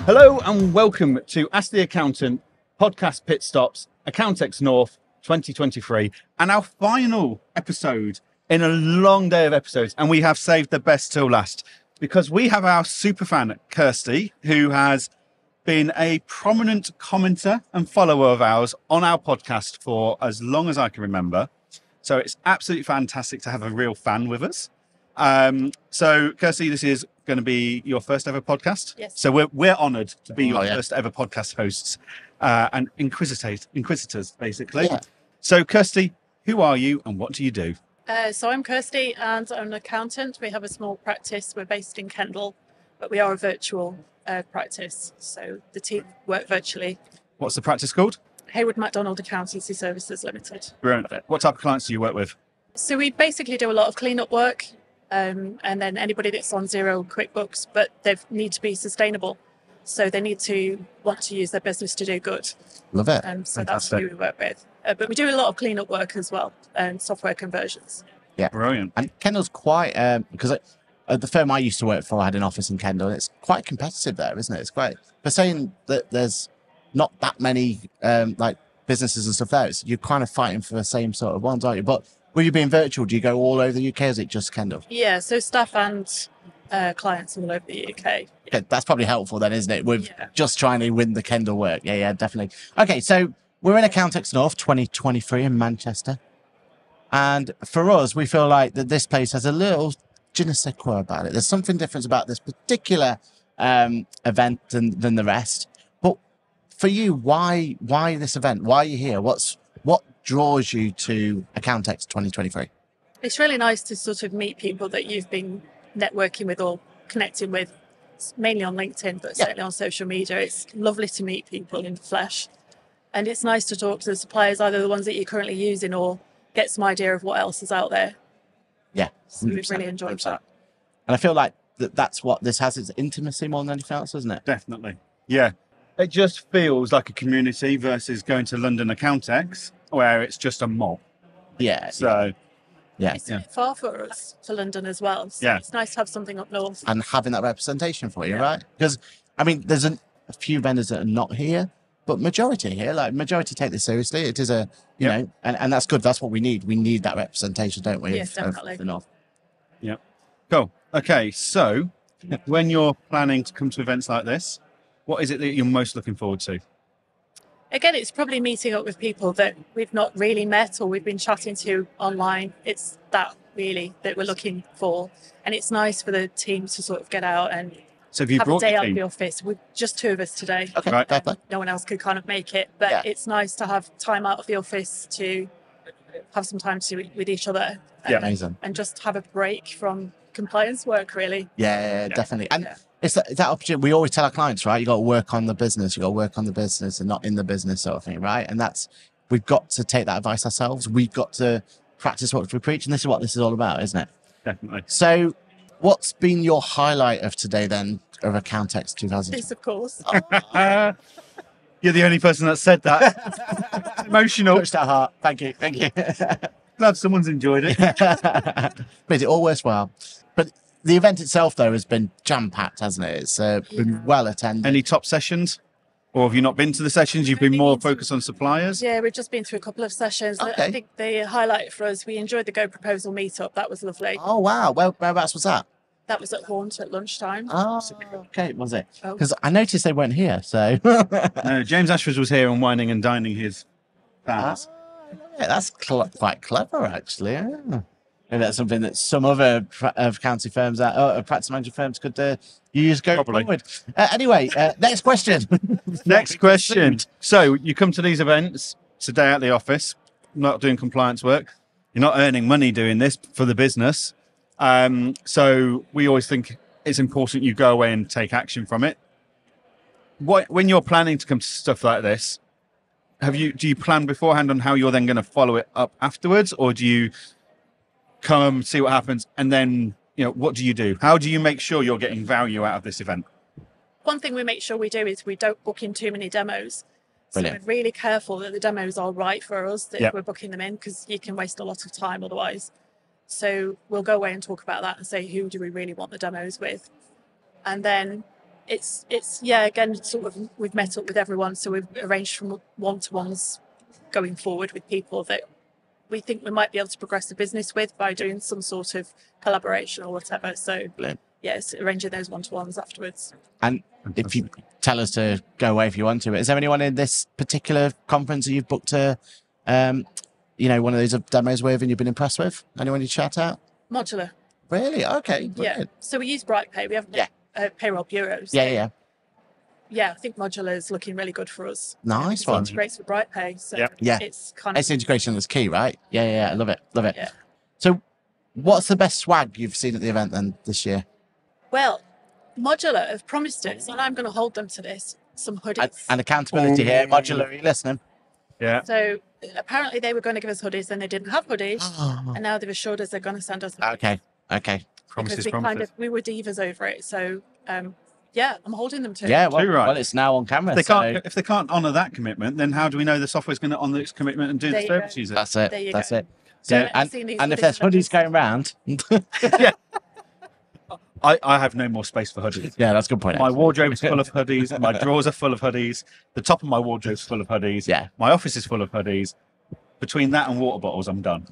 Hello and welcome to Ask the Accountant Podcast Pitstops Accountex North 2023 and our final episode in a long day of episodes. And we have saved the best till last because we have our superfan, Kirsty, who has been a prominent commenter and follower of ours on our podcast for as long as I can remember. So it's absolutely fantastic to have a real fan with us. So Kirsty, this is going to be your first ever podcast. Yes. So we're honoured to be your first ever podcast hosts and inquisitors, basically. Yeah. So Kirsty, who are you and what do you do? So I'm Kirsty and I'm an accountant. We have a small practice. We're based in Kendal, but we are a virtual practice. So the team work virtually. What's the practice called? Heywood-MacDonald Accountancy Services Limited. Brilliant. What type of clients do you work with? So we basically do a lot of clean-up work and then anybody that's on Zero QuickBooks, but they need to be sustainable. So they need to want to use their business to do good. Love it. So that's who we work with. But we do a lot of clean-up work as well and software conversions. Yeah. Brilliant. And Kendal's quite, because the firm I used to work for had an office in Kendal. It's quite competitive there, isn't it? It's great. But saying that there's not that many like businesses and stuff there, you're kind of fighting for the same sort of ones, aren't you? But will you being virtual? Do you go all over the UK or is it just Kendal? Yeah, so staff and clients all over the UK. Yeah, that's probably helpful then, isn't it? With just trying to win the Kendal work. Yeah, definitely. Okay, so we're in Accountex North 2023 in Manchester. And for us, we feel like that this place has a little je ne sais quoi about it. There's something different about this particular event than the rest. But for you, why this event? Why are you here? What draws you to Accountex 2023? It's really nice to sort of meet people that you've been networking with or connecting with, mainly on LinkedIn, but certainly on social media. It's lovely to meet people in the flesh. And it's nice to talk to the suppliers, either the ones that you're currently using or get some idea of what else is out there. Yeah. So we've really enjoyed that. And I feel like that's what this has, is intimacy more than anything else, isn't it? Definitely. Yeah. It just feels like a community versus going to London Accountex, where it's just a mob. Yeah. So, It's a bit far for us to London as well. So it's nice to have something up north. And having that representation for you, right? Because, I mean, there's a few vendors that are not here, but majority here, like majority take this seriously. It is a, you know, and that's good. That's what we need. We need that representation, don't we? Yes, definitely. Of the North. Yeah. Cool. Okay. So when you're planning to come to events like this, what is it that you're most looking forward to? Again, it's probably meeting up with people that we've not really met or we've been chatting to online. It's that really that we're looking for. And it's nice for the team to sort of get out and have you have brought a day your out of team? the office. We're just two of us today. Okay, right. No one else could kind of make it. But it's nice to have time out of the office to have some time with each other. Amazing. And just have a break from compliance work, really. Yeah, definitely. And it's that opportunity. We always tell our clients, right? You got to work on the business. You got to work on the business and not in the business sort of thing, right? And we've got to take that advice ourselves. We've got to practice what we preach. And this is what this is all about, isn't it? Definitely. So what's been your highlight of today then, of Accountex 2000? Yes, of course. You're the only person that said that. Emotional. Touched that heart. Thank you. Glad someone's enjoyed it. Made it all worthwhile. But the event itself, though, has been jam-packed, hasn't it? It's been well attended. Any top sessions? Or have you not been to the sessions? You've been more focused on suppliers? Yeah, we've just been through a couple of sessions. Okay. I think the highlight for us, we enjoyed the Go Proposal meetup. That was lovely. Oh, wow. Whereabouts was that? That was at Haunt at lunchtime. Oh, okay. Was it? Because I noticed they weren't here, so... No, James Ashford was here and whining and dining his fans. Yeah, that's quite clever, actually. Yeah. Maybe that's something that some other accounting firms, practice management firms could use going forward. Anyway, next question. Next question. So you come to these events, it's a day out of the office, not doing compliance work. You're not earning money doing this for the business. So we always think it's important you go away and take action from it. When you're planning to come to stuff like this, do you plan beforehand on how you're then going to follow it up afterwards, or do you come, see what happens, and then, what do you do? How do you make sure you're getting value out of this event? One thing we make sure we do is we don't book in too many demos. So we're really careful that the demos are right for us, that we're booking them in, because you can waste a lot of time otherwise. So we'll go away and talk about that and say, who do we really want the demos with? And then It's yeah, again, sort of we've met up with everyone, so we've arranged from one-to-ones going forward with people that we think we might be able to progress the business with by doing some sort of collaboration or whatever. So Brilliant. yes, arranging those one-to-ones afterwards. And if you tell us to go away if you want to, but is there anyone in this particular conference that you've booked a, one of those demos with and you've been impressed with? Anyone you'd shout out? Modular. Really? Okay. Yeah. Brilliant. So we use BrightPay. We have payroll bureaus. Yeah. Yeah, I think modular is looking really good for us. Nice It one. integrates with BrightPay, so Yeah. it's kind of It's integration that's key, right? Yeah. I love it. Yeah. So what's the best swag you've seen at the event then this year? Well, Modular have promised us, and I'm going to hold them to this, some hoodies. And accountability here. Modular, are you listening? Yeah. So apparently they were going to give us hoodies, and they didn't have hoodies, and now they've assured us they're going to send us hoodies. Okay. Promises, Because we were divas over it. So yeah, I'm holding them to it. Yeah, Too right. well, it's now on camera. If they can't honour that commitment, then how do we know the software's going to honour its commitment and do There the you go. service user? That's it. There you That's go. it. So Yeah, I've seen these and if hoodies there's and hoodies going round, Yeah. I have no more space for hoodies. yeah, that's a good point. My wardrobe's full of hoodies. My drawers are full of hoodies. The top of my wardrobe's full of hoodies. Yeah. My office is full of hoodies. Between that and water bottles, I'm done.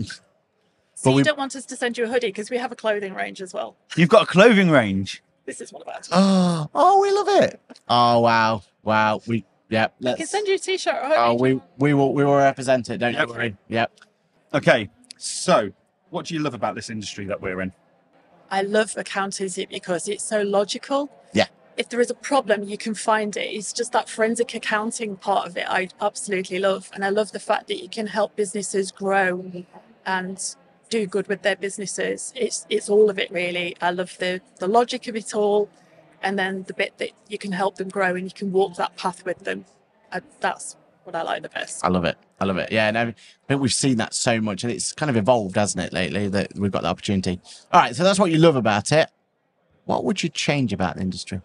So But you don't want us to send you a hoodie because we have a clothing range as well. You've got a clothing range. This is one of ours. Oh, we love it. Oh, wow. We I can let's. send you a t-shirt or a hoodie. Oh, we will represent it. Don't you worry. Yep. Okay, so what do you love about this industry that we're in? I love accountancy because it's so logical. Yeah. If there is a problem, you can find it. It's just that forensic accounting part of it I absolutely love. And I love the fact that you can help businesses grow and do good with their businesses. It's all of it, really. I love the logic of it all. And then the bit that you can help them grow and you can walk that path with them. That's what I like the best. I love it. Yeah, and I think we've seen that so much, and it's kind of evolved, hasn't it, lately, that we've got the opportunity. All right, so that's what you love about it. What would you change about the industry?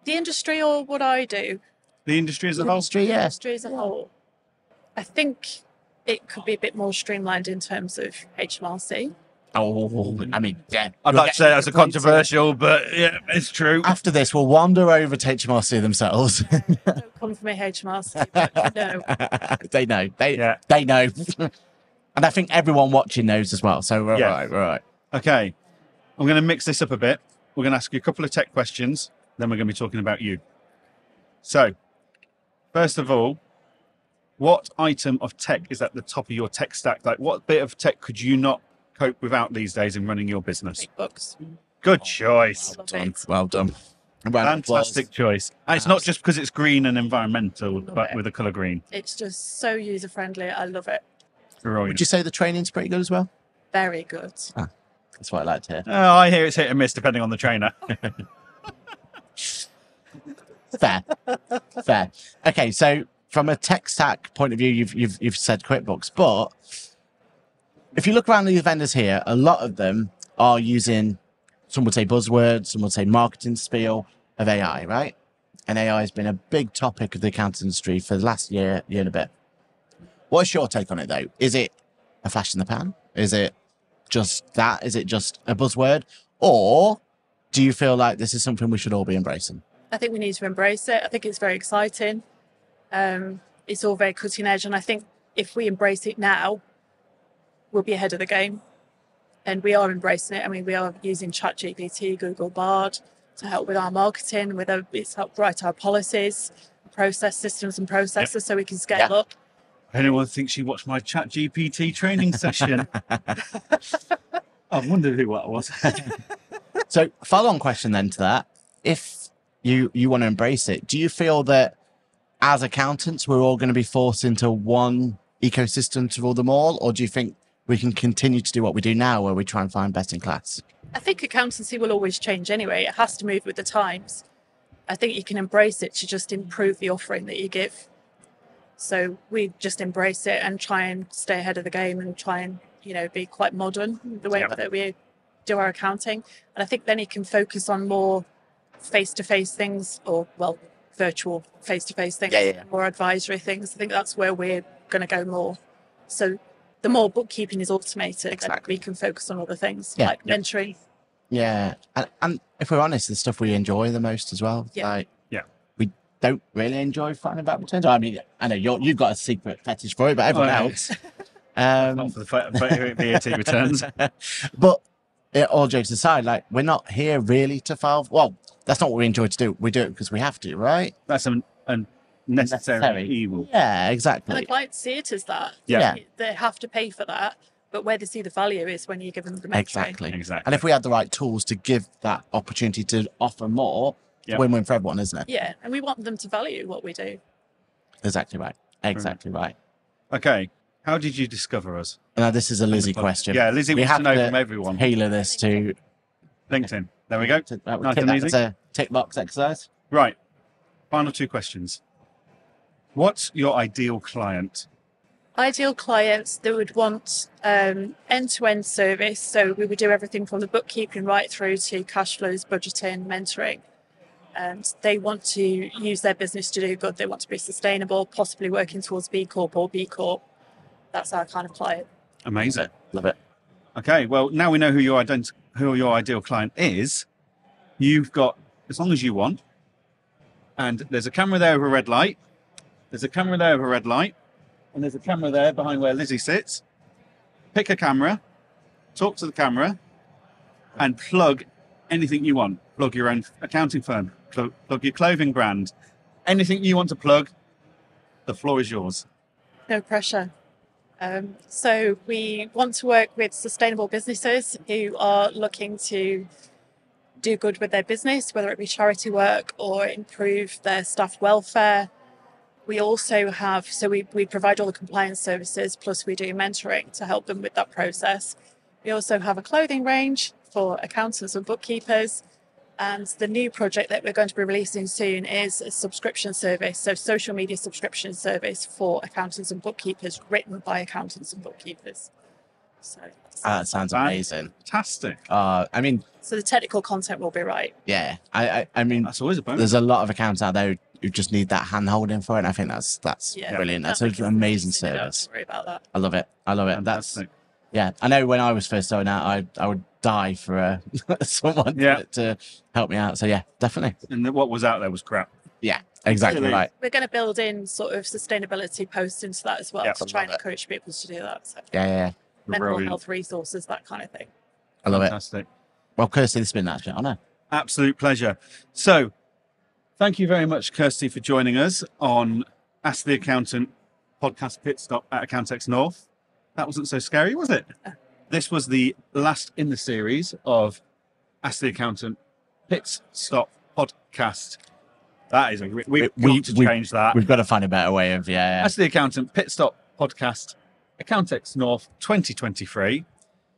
The industry or what I do? The industry as a whole? Industry, yeah. Industry as a whole. I think it could be a bit more streamlined in terms of HMRC. Oh, I mean, yeah. I'd like to say that's a controversial, but yeah, it's true. After this, we'll wander over to HMRC themselves. Don't come for me, HMRC, but no. They know. They know. And I think everyone watching knows as well. So we're all right. We're all right. Okay, I'm going to mix this up a bit. We're going to ask you a couple of tech questions, then we're going to be talking about you. So, first of all, what item of tech is at the top of your tech stack? Like, what bit of tech could you not cope without these days in running your business? Books. Good choice. Well done. Fantastic choice. And it's not just because it's green and environmental, but with the colour green. It's just so user friendly. I love it. Brilliant. Would you say the training's pretty good as well? Very good. That's what I like to hear. Oh, I hear it's hit and miss depending on the trainer. Fair. Okay, so from a tech stack point of view, you've said QuickBooks, but if you look around the vendors here, a lot of them are using, some would say buzzwords, some would say marketing spiel of AI, right? And AI has been a big topic of the accounting industry for the last year and a bit. What's your take on it, though? Is it a flash in the pan? Is it just that? Is it just a buzzword? Or do you feel like this is something we should all be embracing? I think we need to embrace it. I think it's very exciting. It's all very cutting edge. And I think if we embrace it now, we'll be ahead of the game. And we are embracing it. I mean, we are using ChatGPT, Google Bard to help with our marketing, it's helped write our policies, process systems and processes so we can scale up. Anyone thinks she watched my ChatGPT training session? I wondered who that was. So, follow-on question then to that. If you want to embrace it, do you feel that as accountants, we're all going to be forced into one ecosystem to rule them all? Or do you think we can continue to do what we do now, where we try and find best in class? I think accountancy will always change anyway. It has to move with the times. I think you can embrace it to just improve the offering that you give. So we just embrace it and try and stay ahead of the game and try and, be quite modern the way that we do our accounting. And I think then you can focus on more face-to-face things virtual face-to-face things, more advisory things. I think that's where we're going to go more. So the more bookkeeping is automated, then we can focus on other things like mentoring. Yeah. And if we're honest, the stuff we enjoy the most as well. Yeah. Like, Yeah. we don't really enjoy finding back returns. I mean, I know you've got a secret fetish for it, but everyone else. Not for the VAT returns. But all jokes aside, like, we're not here really to file. Well, that's not what we enjoy to do. We do it because we have to, right? That's a necessary evil. Yeah, And exactly. the clients see it as that. Yeah. They have to pay for that. But where they see the value is when you give them the mentoring. Exactly. And if we had the right tools to give that opportunity to offer more, win-win for everyone, isn't it? Yeah, and we want them to value what we do. Exactly right. Exactly right. Okay. How did you discover us? Now, this is a Lizzie question. Yeah, Lizzie we wants have to know from everyone. Tailor this to LinkedIn. There we go. Nice and that's easy. a tick box exercise. Right. Final 2 questions. What's your ideal client? Ideal clients that would want end-to-end service. So we would do everything from the bookkeeping right through to cash flows, budgeting, mentoring. And they want to use their business to do good. They want to be sustainable, possibly working towards B Corp or B Corp. That's our kind of client. Amazing. Love it. Okay. Well, now we know who your ideal client is. You've got, as long as you want, and there's a camera there with a red light. There's a camera there with a red light. And there's a camera there behind where Lizzie sits. Pick a camera, talk to the camera, and plug anything you want. Plug your own accounting firm, plug your clothing brand. Anything you want to plug, the floor is yours. No pressure. So we want to work with sustainable businesses who are looking to do good with their business, whether it be charity work or improve their staff welfare. We also have, so we provide all the compliance services, plus we do mentoring to help them with that process. We also have a clothing range for accountants and bookkeepers. And the new project that we're going to be releasing soon is a subscription service, so social media subscription service for accountants and bookkeepers, written by accountants and bookkeepers. So That sounds amazing. Fantastic. I mean, so the technical content will be right. yeah. I mean, That's always a bonus. there's a lot of accounts out there who just need that hand holding for it. And I think that's brilliant. That's an amazing service. Don't worry about that. I love it. I love it. Fantastic. Yeah. I know when I was first starting out, I would die for someone to help me out. So yeah, definitely. And what was out there was crap. Yeah, exactly Really? right. We're going to build in sort of sustainability posts into that as well Yeah, to try and encourage people to do that. So Yeah. mental Brilliant. health resources, that kind of thing. I love it. Fantastic. Well, Kirsty, this has been an absolute honour. Absolute pleasure. So, thank you very much, Kirsty, for joining us on Ask the Accountant podcast pit stop at Accountex North. That wasn't so scary, was it? This was the last in the series of Ask the Accountant Pitstop Podcast. That is we've got to change that. We've got to find a better way of Ask the Accountant Pitstop Podcast Accountex North 2023.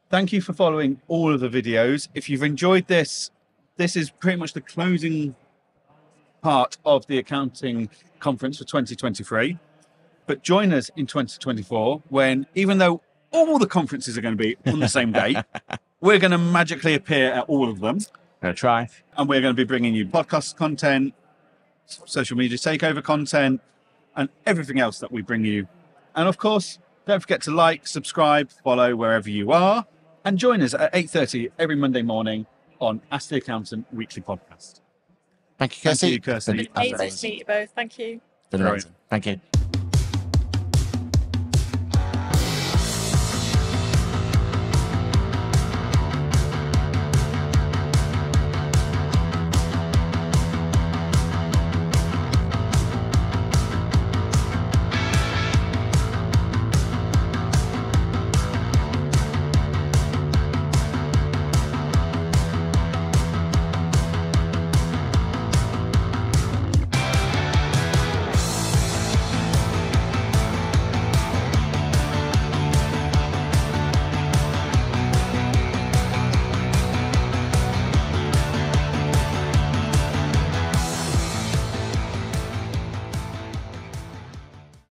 Thank you for following all of the videos. If you've enjoyed this, this is pretty much the closing part of the accounting conference for 2023. But join us in 2024 when, even though all the conferences are going to be on the same day, we're going to magically appear at all of them. Gonna try. And we're going to be bringing you podcast content, social media takeover content, and everything else that we bring you. And of course, don't forget to like, subscribe, follow wherever you are, and join us at 8:30 every Monday morning on Ask the Accountant Weekly Podcast. Thank you, Kirsty. Thank you, Kirsty. Amazing to meet you both. Thank you. Been amazing. Thank you.